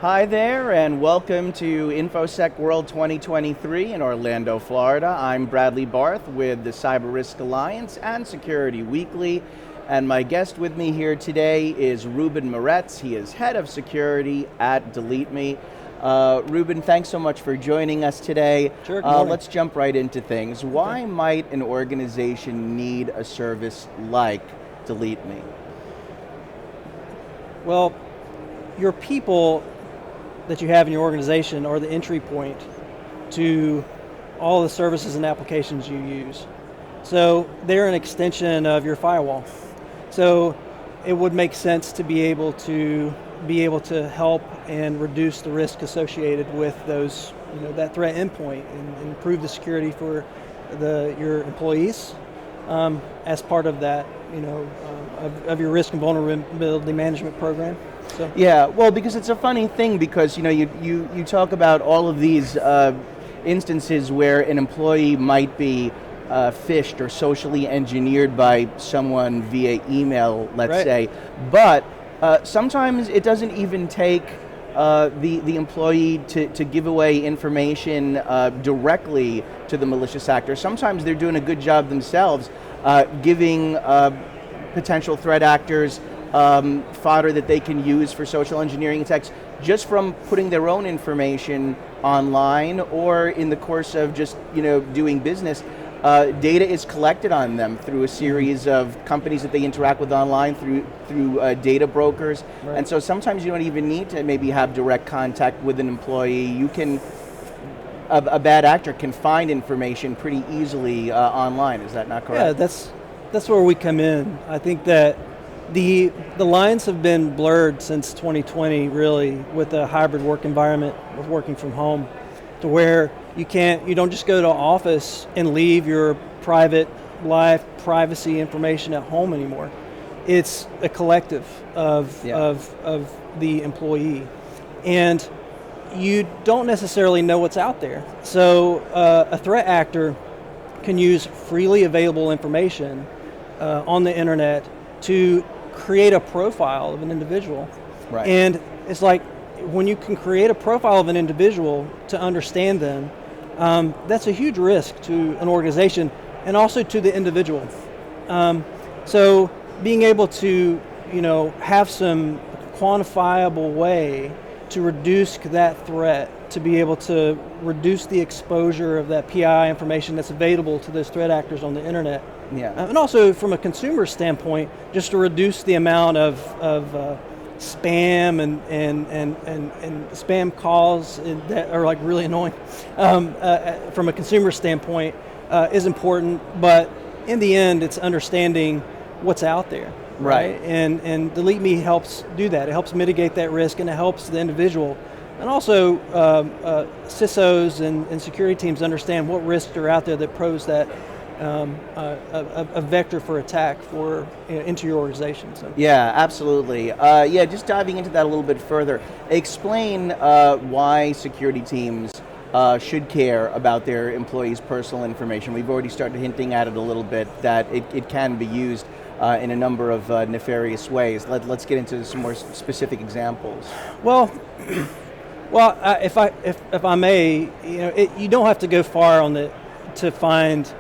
Hi there, and welcome to Infosec World 2023 in Orlando, Florida. I'm Bradley Barth with the Cyber Risk Alliance and Security Weekly, and my guest with me here today is Reuben Moretz. He is Head of Security at DeleteMe. Reuben, thanks so much for joining us today. Sure, good morning. Let's jump right into things. Why might an organization need a service like DeleteMe? Well, your people that you have in your organization are the entry point to all the services and applications you use. So they're an extension of your firewall. So it would make sense to be able to help and reduce the risk associated with those, that threat endpoint and improve the security for your employees as part of that, of your risk and vulnerability management program. So. Yeah, well, because it's a funny thing because you talk about all of these instances where an employee might be phished or socially engineered by someone via email, let's say, but sometimes it doesn't even take the employee to give away information directly to the malicious actor. Sometimes they're doing a good job themselves, giving potential threat actors fodder that they can use for social engineering attacks just from putting their own information online, or in the course of just doing business. Data is collected on them through a series of companies that they interact with online, through data brokers. Right. And so sometimes you don't even need to maybe have direct contact with an employee. You can, a bad actor can find information pretty easily online. Is that not correct? Yeah, that's where we come in. I think that the lines have been blurred since 2020, really, with the hybrid work environment of working from home, to where you don't just go to office and leave your private life, privacy information at home anymore. It's a collective of the employee, and you don't necessarily know what's out there. So a threat actor can use freely available information on the internet to create a profile of an individual. Right. And it's like, when you can create a profile of an individual to understand them, that's a huge risk to an organization and also to the individual. So being able to, have some quantifiable way to reduce that threat, to be able to reduce the exposure of that PII information that's available to those threat actors on the internet. Yeah. And also from a consumer standpoint, just to reduce the amount of spam and spam calls that are like really annoying from a consumer standpoint is important, but in the end it's understanding what's out there. Right. And DeleteMe helps do that. It helps mitigate that risk, and it helps the individual. And also CSOs and security teams understand what risks are out there that pose that a vector for attack into your organization. So. Yeah, absolutely. Just diving into that a little bit further, explain why security teams should care about their employees' personal information. We've already started hinting at it a little bit, that it can be used in a number of nefarious ways. Let's get into some more specific examples. Well, if I may, you don't have to go far to find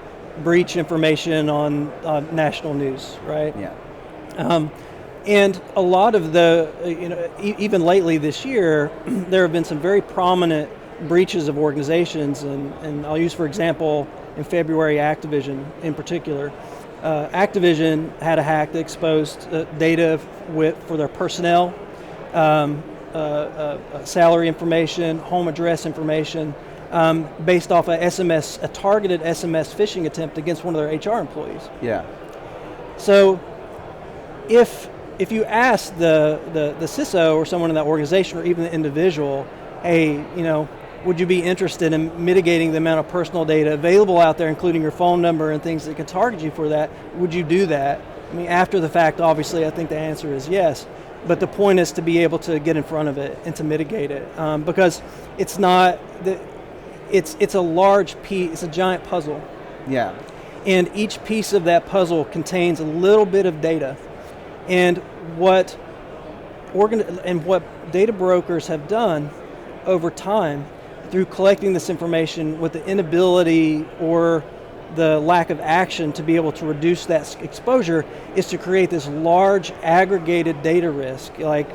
breach information on national news, right? Yeah. And a lot of even lately this year, there have been some very prominent breaches of organizations, and I'll use, for example, in February, Activision in particular. Activision had a hack that exposed data for their personnel, salary information, home address information, based off a targeted SMS phishing attempt against one of their HR employees. Yeah. So if you ask the CISO or someone in that organization, or even the individual, hey, would you be interested in mitigating the amount of personal data available out there, including your phone number and things that can target you for that? Would you do that? I mean, after the fact, obviously, I think the answer is yes. But the point is to be able to get in front of it and to mitigate it, because it's not it's a large piece. It's a giant puzzle. Yeah. And each piece of that puzzle contains a little bit of data. And what and what data brokers have done over time through collecting this information with the inability or the lack of action to be able to reduce that exposure is to create this large aggregated data risk, like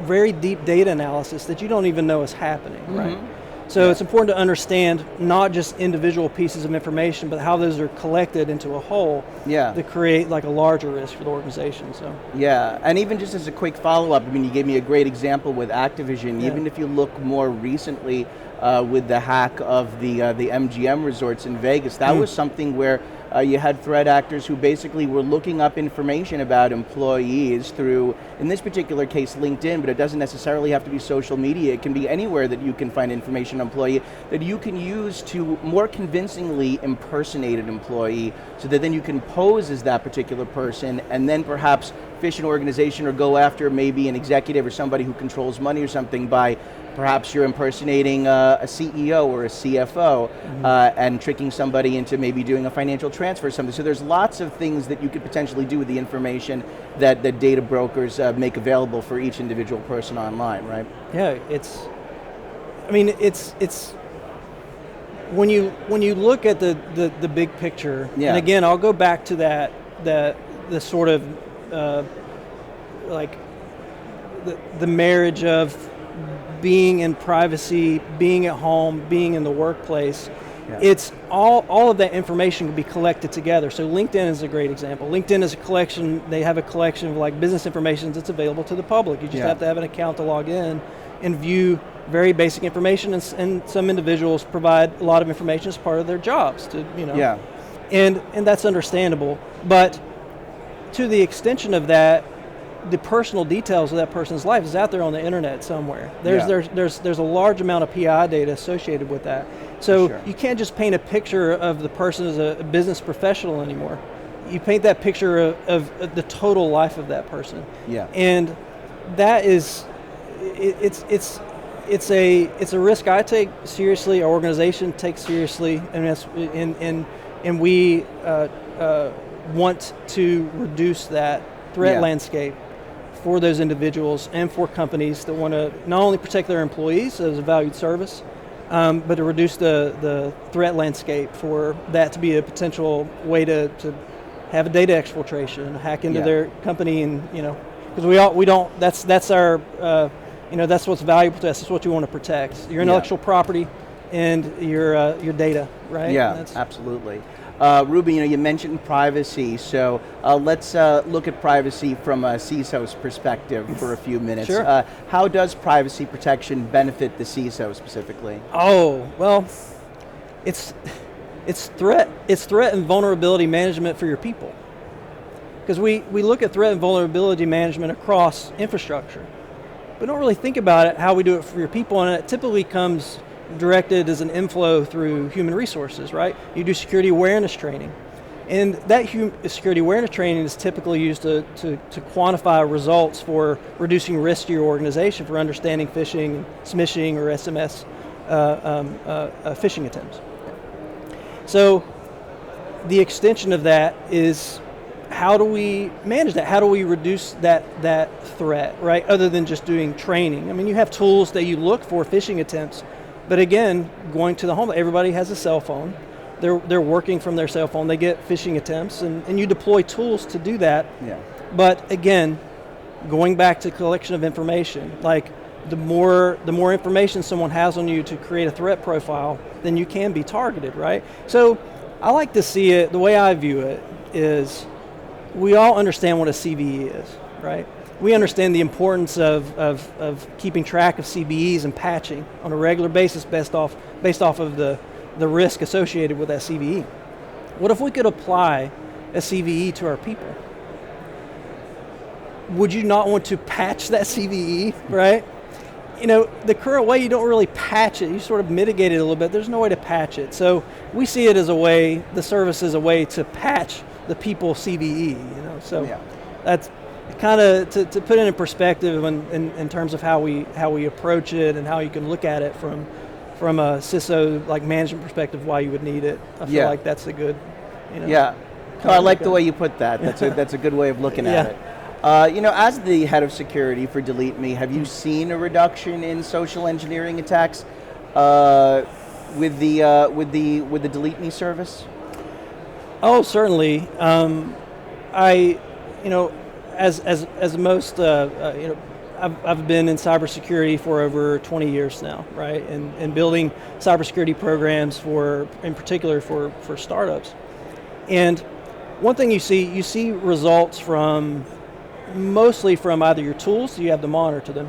very deep data analysis that you don't even know is happening, right? So it's important to understand not just individual pieces of information, but how those are collected into a whole to create like a larger risk for the organization. So yeah, and even just as a quick follow-up, I mean, you gave me a great example with Activision. Even if you look more recently with the hack of the MGM resorts in Vegas, that was something where you had threat actors who basically were looking up information about employees through, in this particular case, LinkedIn, but it doesn't necessarily have to be social media. It can be anywhere that you can find information on an employee that you can use to more convincingly impersonate an employee, so that then you can pose as that particular person and then perhaps phish an organization or go after maybe an executive or somebody who controls money or something by perhaps you're impersonating a CEO or a CFO and tricking somebody into maybe doing a financial transfer or something. So there's lots of things that you could potentially do with the information that data brokers make available for each individual person online, right? Yeah, it's when you look at the big picture, and again, I'll go back to the sort of like the marriage of being in privacy, being at home, being in the workplace. It's all of that information can be collected together. So LinkedIn is a great example. LinkedIn is a collection, they have a collection of like business information that's available to the public. You just have to have an account to log in and view very basic information, and some individuals provide a lot of information as part of their jobs to, and that's understandable. But to the extension of that, the personal details of that person's life is out there on the internet somewhere. There's a large amount of PII data associated with that. So you can't just paint a picture of the person as a business professional anymore. You paint that picture of the total life of that person. And that is, it's a risk I take seriously, our organization takes seriously, and we want to reduce that threat landscape for those individuals and for companies that want to not only protect their employees as a valued service, but to reduce the threat landscape for that to be a potential way to have a data exfiltration, hack into their company, and because we don't. That's our that's what's valuable to us. That's what you want to protect: your intellectual property and your data, right? Yeah, absolutely. Reuben, you mentioned privacy, so let's look at privacy from a CSOS perspective for a few minutes. Sure. How does privacy protection benefit the CISO specifically? Oh, well, it's threat and vulnerability management for your people. Because we look at threat and vulnerability management across infrastructure, but don't really think about it how we do it for your people, and it typically comes directed as an inflow through human resources, right? You do security awareness training. And that security awareness training is typically used to quantify results for reducing risk to your organization for understanding phishing, smishing, or SMS phishing attempts. So the extension of that is, how do we manage that? How do we reduce that threat, right? Other than just doing training. I mean, you have tools that you look for phishing attempts. But again, going to the home, everybody has a cell phone. They're working from their cell phone. They get phishing attempts, and you deploy tools to do that. But again, going back to collection of information, like the more information someone has on you to create a threat profile, then you can be targeted, right? So I like to see it, the way I view it is, we all understand what a CVE is, right? We understand the importance of keeping track of CVEs and patching on a regular basis based off of the risk associated with that CVE. What if we could apply a CVE to our people? Would you not want to patch that CVE, right? The current way, you don't really patch it. You sort of mitigate it a little bit. There's no way to patch it. So we see it as a way, the service is a way to patch the people CVE, So that's kind of to put it in perspective in terms of how we approach it and how you can look at it from a CISO like management perspective, why you would need it. I feel like that's a good, I like the way you put that. That's a good way of looking at it. As the head of security for DeleteMe, have you seen a reduction in social engineering attacks with the DeleteMe service? Oh, certainly. As most, I've been in cybersecurity for over 20 years now, right? And building cybersecurity programs in particular for startups. And one thing you see results mostly from either your tools, you have to monitor them,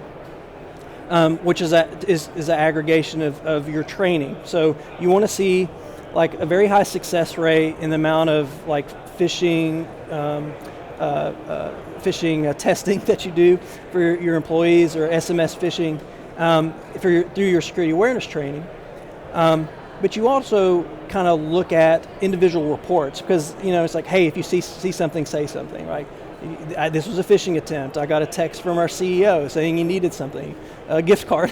which is an aggregation of your training. So you want to see like a very high success rate in the amount of like phishing testing that you do for your employees, or SMS phishing through your security awareness training. But you also kind of look at individual reports, because it's like, hey, if you see something, say something, right? This was a phishing attempt. I got a text from our CEO saying he needed something, a gift card,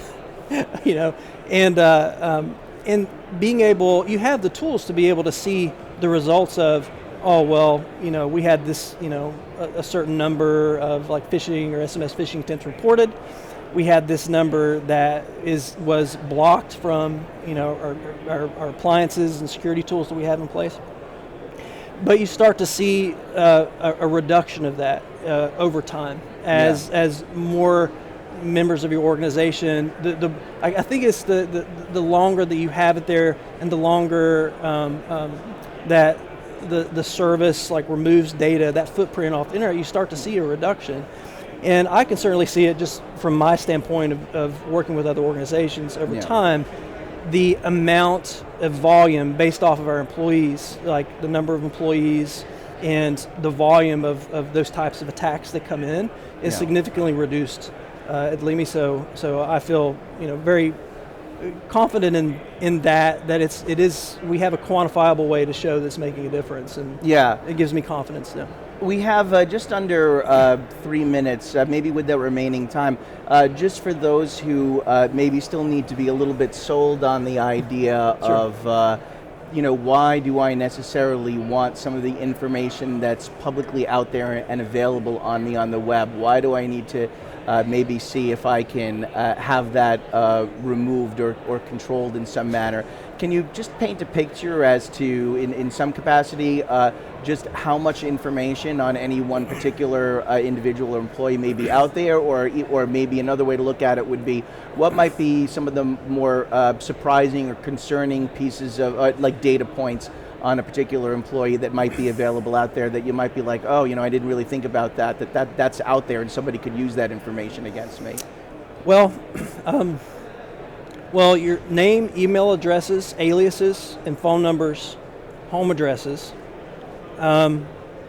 and being able, you have the tools to be able to see the results of, oh, well, we had this, a certain number of like phishing or SMS phishing attempts reported. We had this number that was blocked from, our appliances and security tools that we have in place. But you start to see a reduction of that over time as more members of your organization. I think it's the longer that you have it there, and the longer that the service like removes data, that footprint off the internet, you start to see a reduction. And I can certainly see it just from my standpoint of working with other organizations over time, the amount of volume based off of our employees, like the number of employees and the volume of those types of attacks that come in is significantly reduced at DeleteMe. So I feel very confident in that it is we have a quantifiable way to show that's making a difference, and it gives me confidence now. We have just under 3 minutes, maybe with the remaining time, just for those who maybe still need to be a little bit sold on the idea of, why do I necessarily want some of the information that's publicly out there and available on the web? Why do I need to maybe see if I can have that removed or controlled in some manner? Can you just paint a picture as to, in some capacity, just how much information on any one particular individual or employee may be out there, or maybe another way to look at it would be, what might be some of the more surprising or concerning pieces of like data points on a particular employee that might be available out there that you might be like, oh, I didn't really think about that's out there and somebody could use that information against me? Well, your name, email addresses, aliases, and phone numbers, home addresses,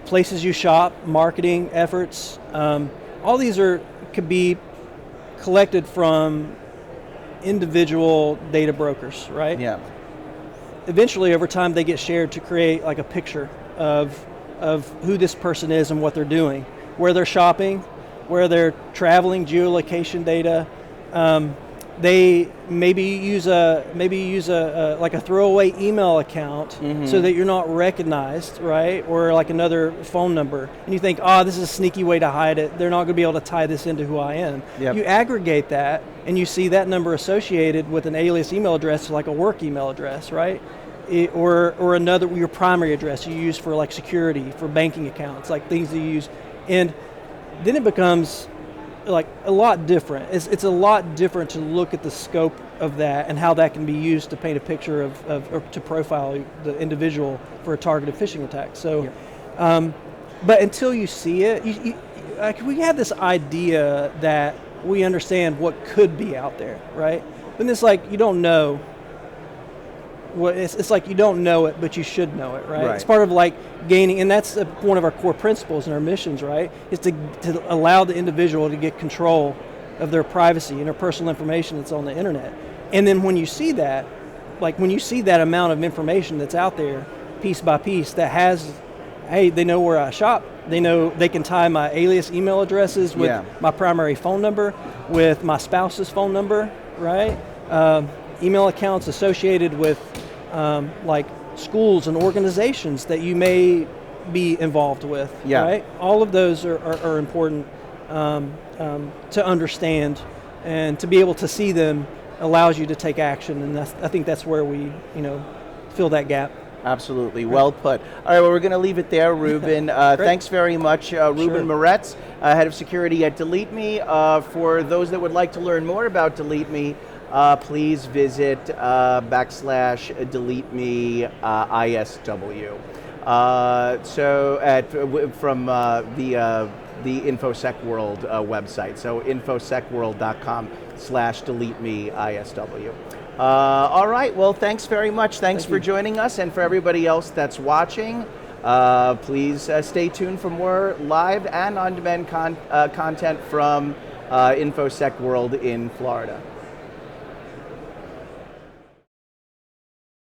places you shop, marketing efforts, all these could be collected from individual data brokers, right? Yeah. Eventually, over time, they get shared to create like a picture of who this person is and what they're doing, where they're shopping, where they're traveling, geolocation data. They maybe use a like a throwaway email account so that you're not recognized, right? Or like another phone number, and you think, this is a sneaky way to hide it. They're not going to be able to tie this into who I am. Yep. You aggregate that, and you see that number associated with an alias email address, like a work email address, right? Or another, your primary address you use for like security, for banking accounts, like things that you use, and then it becomes like a lot different. It's a lot different to look at the scope of that and how that can be used to paint a picture of or to profile the individual for a targeted phishing attack. So, but until you see it, we have this idea that we understand what could be out there, right? But it's like you don't know. It's like you don't know it, but you should know it, right? It's part of like gaining, and that's one of our core principles in our missions, right? Is to allow the individual to get control of their privacy and their personal information that's on the internet. And then when you see that, like when you see that amount of information that's out there, piece by piece, that has, hey, they know where I shop, they know they can tie my alias email addresses with my primary phone number, with my spouse's phone number, right? Email accounts associated with like schools and organizations that you may be involved with. Yeah. Right? All of those are important to understand, and to be able to see them allows you to take action, and I think that's where we fill that gap. Absolutely, well put. All right, well, we're going to leave it there, Reuben. Thanks very much, Reuben Moretz, Head of Security at DeleteMe. For those that would like to learn more about DeleteMe, please visit /DeleteMe ISW. From the Infosec World website, so InfosecWorldcom/DeleteMe ISW. All right, well, thanks very much. Thanks for joining us, and for everybody else that's watching, please stay tuned for more live and on-demand content from Infosec World in Florida.